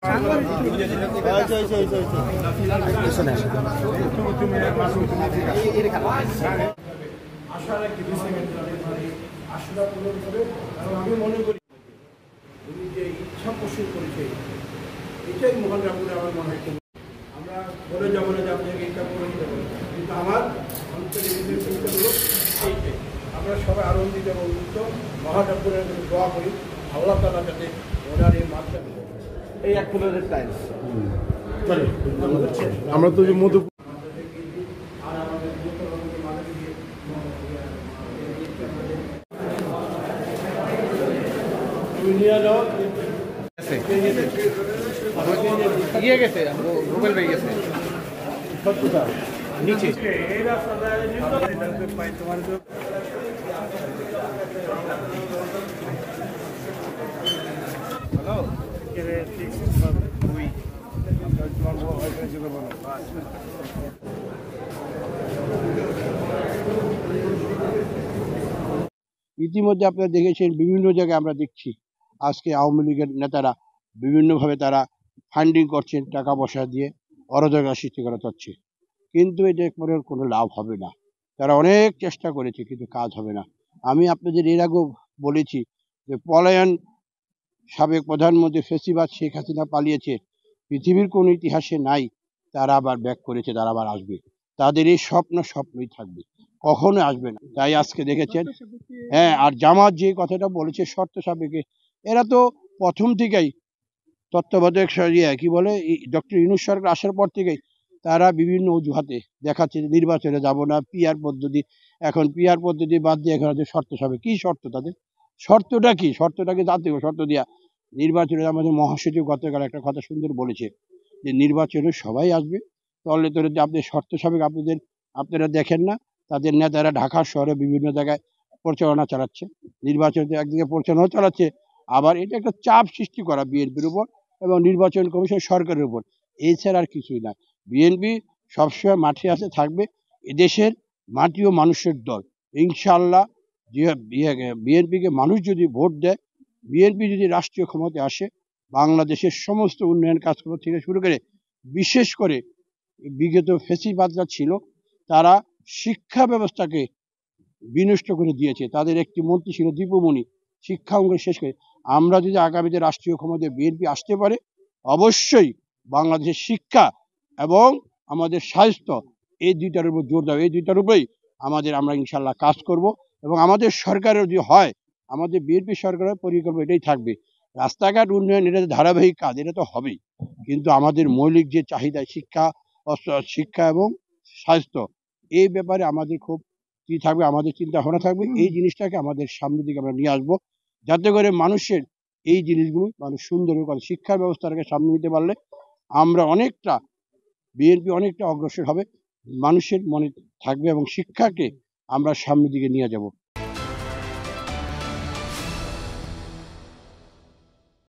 আমি মনে করি উনি যে ইচ্ছা পোষণ করেছে এটাই মোহন রামপুরে আমার মনে হয়। আমরা বলে যাবো না যে আপনাকে এটা করে দিতে পারি, কিন্তু আমার অন্তরে চিন্তাগুলো এইটাই। আমরা সবাই আনন্দিত এবং মুক্ত মোহন রামপুরের দোয়া করি আল্লাহ তাআলা যাতে ওনার এই মাধ্যমে এই এক ফুলের টাইলস আমরা তো যে মধু ইয়ে গেছে রুবেল ভাই গেছে নিচে এই রাস্তাটা ইতিমধ্যে আপনারা দেখেছেন বিভিন্ন জায়গায় আমরা দেখছি আজকে আওয়ামী লীগের নেতারা বিভিন্নভাবে তারা ফান্ডিং করছেন, টাকা পয়সা দিয়ে অরাজকতা সৃষ্টি করা হচ্ছে, কিন্তু এটা করে কোনো লাভ হবে না। তারা অনেক চেষ্টা করেছে কিন্তু কাজ হবে না। আমি আপনাদের এর আগেও বলেছি যে পলায়ন সাবেক প্রধানমন্ত্রী ফেসিবাদ শেখ হাসিনা পালিয়েছে, পৃথিবীর কোনো ইতিহাসে নাই। তারা আবার ব্যাক করেছে, তারা আবার আসবে। তাদের এই স্বপ্নই থাকবে, কখনো আসবে না। তাই আজকে দেখেছেন, হ্যাঁ। আর জামাত যে কথাটা বলেছে শর্ত সাপেক্ষে, এরা তো প্রথম থেকেই তত্ত্বাবধায়ক কি বলে ডক্টর ইউনূস সরকার আসার পর থেকেই তারা বিভিন্ন অজুহাতে দেখাচ্ছে যে নির্বাচনে যাব না, পিআর পদ্ধতি। এখন পিআর পদ্ধতি বাদ দিয়ে এখন শর্ত সাপেক্ষে। কি শর্ত তাদের? শর্তটা কি? শর্তটাকে জাতীয় শর্ত দিয়া নির্বাচনে আমাদের মহাসচিব গতকাল একটা কথা সুন্দর বলেছে যে নির্বাচনে সবাই আসবে, তলে তলে আপনি শর্ত সাপেক্ষে আপনারা দেখেন না তাদের নেতারা ঢাকা শহরে বিভিন্ন জায়গায় প্রচারণা চালাচ্ছে, নির্বাচনে একদিকে প্রচারণা চালাচ্ছে, আবার এটা একটা চাপ সৃষ্টি করা বিএনপির উপর এবং নির্বাচন কমিশন সরকারের উপর। এছাড়া আর কিছুই না। বিএনপি সবসময় মাঠে আছে, থাকবে। এদেশের মাটি ও মানুষের দল। ইনশাআল্লাহ যে বিএনপিকে মানুষ যদি ভোট দেয়, বিএনপি যদি রাষ্ট্রীয় ক্ষমতায় আসে, বাংলাদেশের সমস্ত উন্নয়ন কাজকর্ম থেকে শুরু করে বিশেষ করে বিগত ফ্যাসিবাদরা ছিল তারা শিক্ষা ব্যবস্থাকে বিনষ্ট করে দিয়েছে। তাদের একটি মন্ত্রী ছিল দীপুমণি, শিক্ষা অঙ্গ শেষ করে। আমরা যদি আগামীতে রাষ্ট্রীয় ক্ষমতায় বিএনপি আসতে পারে, অবশ্যই বাংলাদেশের শিক্ষা এবং আমাদের স্বাস্থ্য এই দুইটার উপর জোর দেওয়া, এই দুইটার উপরেই আমরা ইনশাল্লাহ কাজ করব। এবং আমাদের সরকারের যদি হয়, আমাদের বিএনপি সরকারের পরিকল্পনা এটাই থাকবে। রাস্তাঘাট উন্নয়ন এটা ধারাবাহিক কাজ, এটা তো হবেই, কিন্তু আমাদের মৌলিক যে চাহিদা শিক্ষা এবং স্বাস্থ্য, এই ব্যাপারে আমাদের খুব কি থাকবে, আমাদের চিন্তা ভাবনা থাকবে। এই জিনিসটাকে আমাদের সামনের দিকে আমরা নিয়ে আসবো, যাতে করে মানুষের এই জিনিসগুলো মানুষ সুন্দর করে শিক্ষার ব্যবস্থাটাকে সামনে নিতে পারলে আমরা অনেকটা বিএনপি অনেকটা অগ্রসর হবে, মানুষের মনে থাকবে এবং শিক্ষাকে আমরা সামনের দিকে নিয়ে যাব।